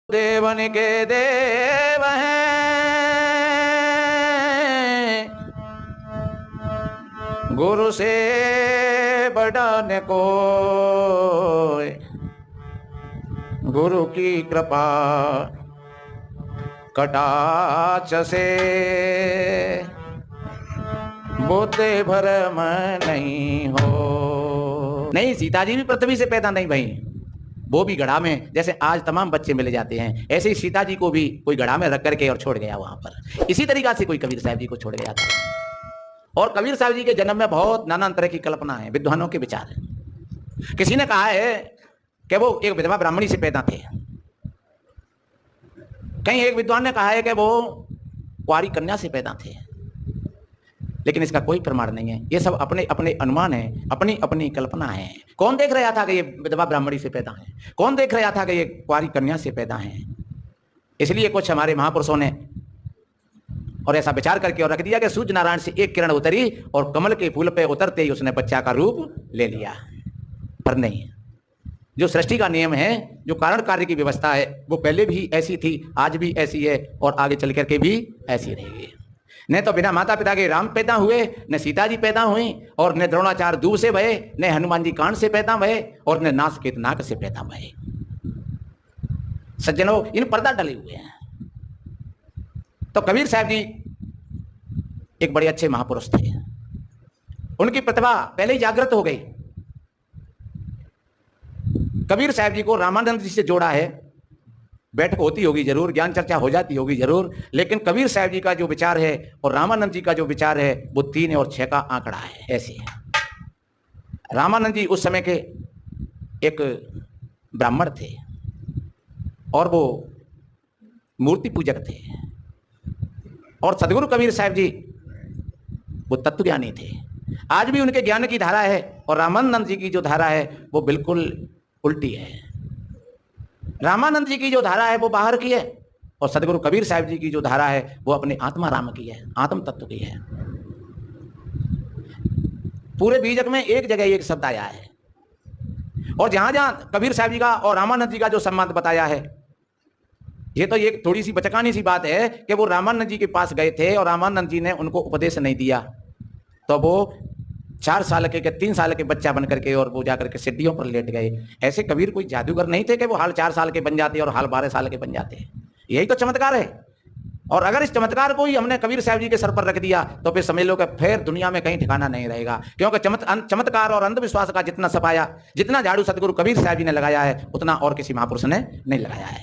देवन के देव हैं, गुरु से बड़ा न कोई, गुरु की कृपा कटाक्ष से बुद्धि भरम नहीं हो। नहीं, सीता जी भी पृथ्वी से पैदा नहीं भई, वो भी गढ़ा में, जैसे आज तमाम बच्चे मिले जाते हैं, ऐसे ही सीता जी को भी कोई गढ़ा में रख करके और छोड़ गया वहां पर। इसी तरीका से कोई कबीर साहब जी को छोड़ गया था। और कबीर साहब जी के जन्म में बहुत नाना तरह की कल्पना है, विद्वानों के विचार है। किसी ने कहा है कि वो एक विधवा ब्राह्मणी से पैदा थे, कहीं एक विद्वान ने कहा है कि वो कुंवारी कन्या से पैदा थे, लेकिन इसका कोई प्रमाण नहीं है। ये सब अपने अपने अनुमान है, अपनी अपनी कल्पना है। कौन देख रहा था कि ये विधवा ब्राह्मणी से पैदा है? कौन देख रहा था कि ये कुंवारी कन्या से पैदा है? इसलिए कुछ हमारे महापुरुषों ने और ऐसा विचार करके और रख दिया कि सूर्य नारायण से एक किरण उतरी और कमल के फूल पे उतरते ही उसने बच्चा का रूप ले लिया। पर नहीं, जो सृष्टि का नियम है, जो कारण कार्य की व्यवस्था है, वो पहले भी ऐसी थी, आज भी ऐसी है और आगे चल करके भी ऐसी रहेगी। न तो बिना माता पिता के राम पैदा हुए, न सीता जी पैदा हुई, और न द्रोणाचार्य दूर से भये, न हनुमान जी कान से पैदा भये, और न नासकेत नाक से पैदा भये। सज्जनों, इन पर्दा डले हुए हैं। तो कबीर साहब जी एक बड़े अच्छे महापुरुष थे। उनकी प्रतिभा पहले ही जागृत हो गई। कबीर साहब जी को रामानंद जी से जोड़ा है। बैठक होती होगी जरूर, ज्ञान चर्चा हो जाती होगी जरूर, लेकिन कबीर साहब जी का जो विचार है और रामानंद जी का जो विचार है वो 3 और 6 का आंकड़ा है। ऐसे है। रामानंद जी उस समय के एक ब्राह्मण थे और वो मूर्ति पूजक थे, और सदगुरु कबीर साहब जी वो तत्वज्ञानी थे। आज भी उनके ज्ञान की धारा है और रामानंद जी की जो धारा है वो बिल्कुल उल्टी है। रामानंद जी की जो धारा है वो बाहर की है, और सदगुरु कबीर साहब जी की जो धारा है वो अपने आत्मा राम की है, आत्म तत्व की है। पूरे बीजक में एक जगह एक शब्द आया है, और जहां जहां कबीर साहब जी का और रामानंद जी का जो संबंध बताया है, ये तो एक थोड़ी सी बचकानी सी बात है कि वो रामानंद जी के पास गए थे और रामानंद जी ने उनको उपदेश नहीं दिया, तो वो 4 साल के 3 साल के बच्चा बन करके और वो जाकर के सीढ़ियों पर लेट गए। ऐसे कबीर कोई जादूगर नहीं थे कि वो हाल 4 साल के बन जाते और हाल 12 साल के बन जाते। यही तो चमत्कार है। और अगर इस चमत्कार को ही हमने कबीर साहब जी के सर पर रख दिया तो फिर समझ लो कि फिर दुनिया में कहीं ठिकाना नहीं रहेगा, क्योंकि चमत्कार और अंधविश्वास का जितना सफाया, जितना झाड़ू सतगुरु कबीर साहब जी ने लगाया है, उतना और किसी महापुरुष ने नहीं लगाया है।